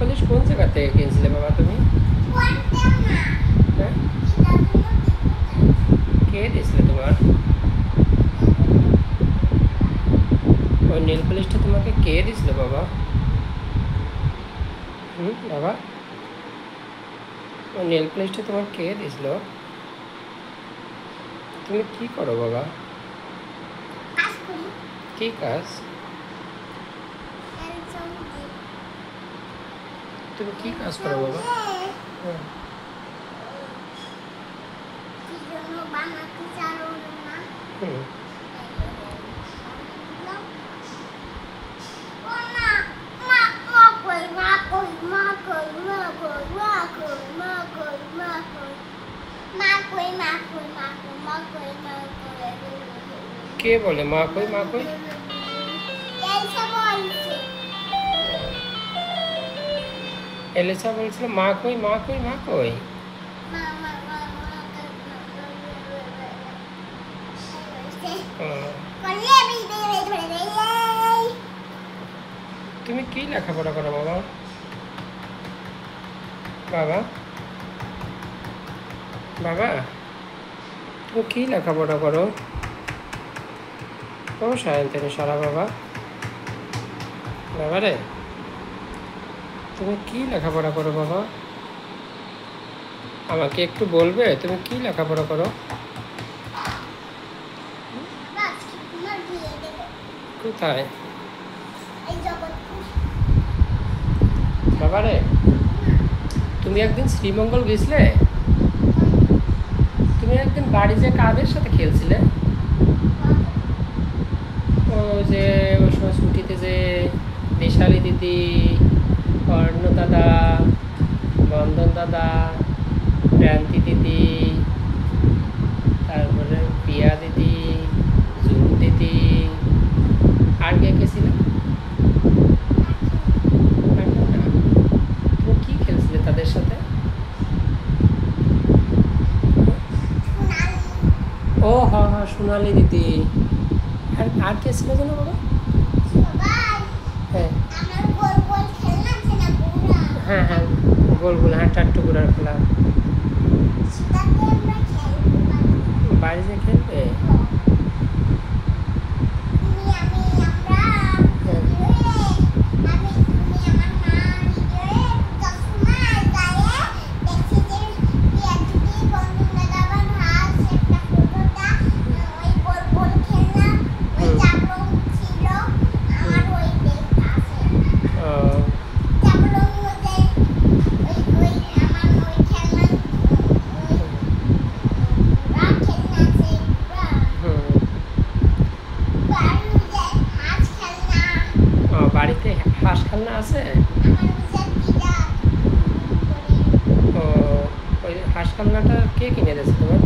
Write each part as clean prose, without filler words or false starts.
Polish কোন জায়গা থেকে কিনছিলে বাবা তুমি? হ্যাঁ, কে দিয়েছিলে তোমার ওই নেল পলিশটা? তোমাকে কে দিয়েছিল বাবা? বাবা, ওই নেল পলিশটা তোমার কে দিয়েছিল? তুমি কি করো বাবা? কি কাজ? তুমি কি কাজ করো বাবা? কে বলে মা কই মা কই? এলিসা বলছিল মা কই মা কই মা কই। তুমি কি লেখাপড়া করো বাবা? বাবা বাবা, তুমি কি লেখাপড়া করো? ও সায়ন্তনী সারা বাবা, বাবা রে তুমি কি লেখাপড়া করো বাবা? আমাকে একটু বলবে তুমি কি লেখাপড়া করো? কোথায় বাবা রে? তুমি একদিন শ্রীমঙ্গল গেছিলে? তুমি একদিন বাড়ি যে কাদের সাথে খেলছিলে? ও যে ওই সময় ছুটিতে যে দেশালি দিদি, অর্ণ দাদা, বন্ধন দাদা, প্রান্তি দিদি, তারপরে পিয়া দিদি, জুন দিদি, আর কে কে ছিল? তুমি কি খেলছিলে তাদের সাথে? ও হ্যাঁ হ্যাঁ, সোনালি দিদি। আর কে ছিল জানো বাবা? হ্যাঁ হ্যাঁ হ্যাঁ, গোল গোল, হ্যাঁ টাট্টু গুড়ার খেলা। বাড়ি যে খেলবে? বাড়িতে হাঁস খেলনা আছে? ও, ওই হাঁস খেলনাটা কে কিনে দিয়েছে তোমার?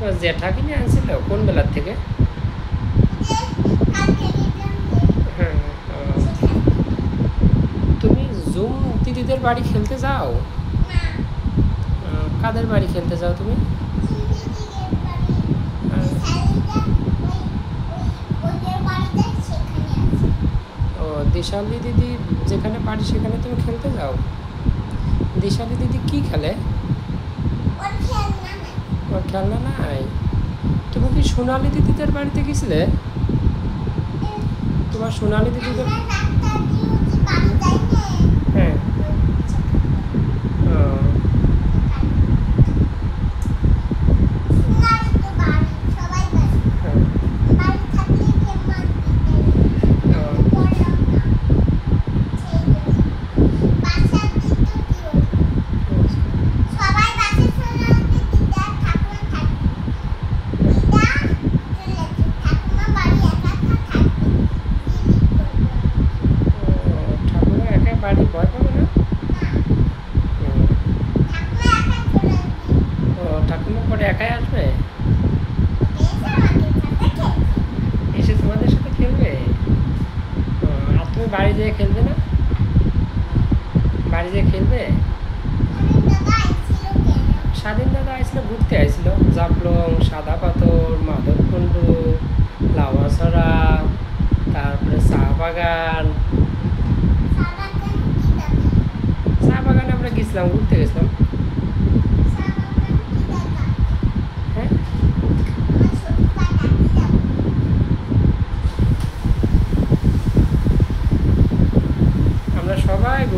ও, জেঠা কিনে আনছিল? কোন বেলার থেকে? হ্যাঁ, তুমি জুম দিদিদের বাড়ি খেলতে যাও? কাদের বাড়ি খেলতে যাও তুমি? ও, দিশালি দিদি যেখানে বাড়ি সেখানে তুমি খেলতে যাও? দিশালি দিদি কি খেলে? ওর খেলনা নাই? তুমি কি সোনালি দিদিদের বাড়িতে গেছিলে? তোমার সোনালি দিদিদের? হ্যাঁ, ঠাকুমা একা বাড়ি ভয় পাবে না? ও, ঠাকুমা পরে একাই আসবে? এসে তোমাদের সাথে খেলবে? আর তুমি বাড়ি যেয়ে খেলবে না? বাড়ি যেয়ে খেলবে? স্বাধীন দাদা আইছিল, ঘুরতে আইছিল। জাফলং, সাদা পাথর, মাধবকুণ্ড, লাউয়াছড়া, তারপরে চা বাগান,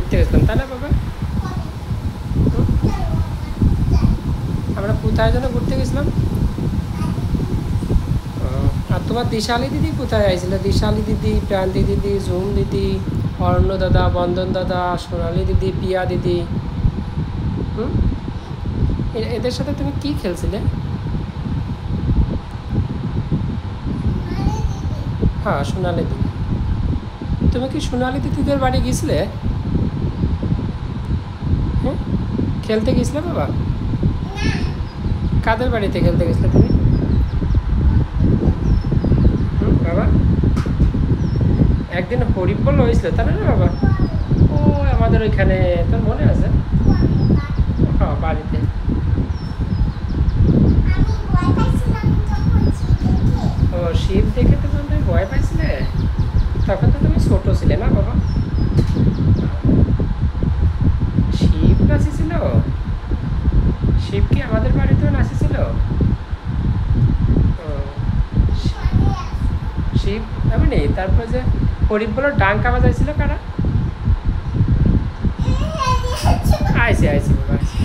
ঘুরতে গেছিলাম, তাই না বাবা? হুম? আমরা কোথায় যেন ঘুরতে গেছিলাম? ও, আর তোমার দিশালি দিদি কোথায় আইছিল? দিশালি দিদি, প্রান্তি দিদি, ঝুম দিদি, অরণ্য দাদা, বন্দন দাদা, সোনালি দিদি, পিয়া দিদি। হুম? এদের সাথে তুমি কি খেলছিলে? হ্যাঁ, সোনালি দিদি। তুমি কি সোনালি দিদিদের বাড়ি গেছিলে? হ্যাঁ, খেলতে গেছিলে বাবা? কাদের বাড়িতে খেলতে গেছিলে তুমি? বাবা, একদিন হরিবল হয়েছিল, তাই না রে বাবা? ও, আমাদের ওইখানে, তোর মনে আছে? হ্যাঁ, বাড়িতে। ও, শিব দেখে তো তুমি ভয় পাইছিলে? তখন তো তুমি ছোট ছিলে না বাবা? শিব নাচেছিল? শিব কি আমাদের বাড়িতেও নাচেছিল? ও, শিব এমনি। তারপর যে হরিবলের ডাঙ্কা বাজাইছিল কারা? আইসি আইসি বাবা, আইসি।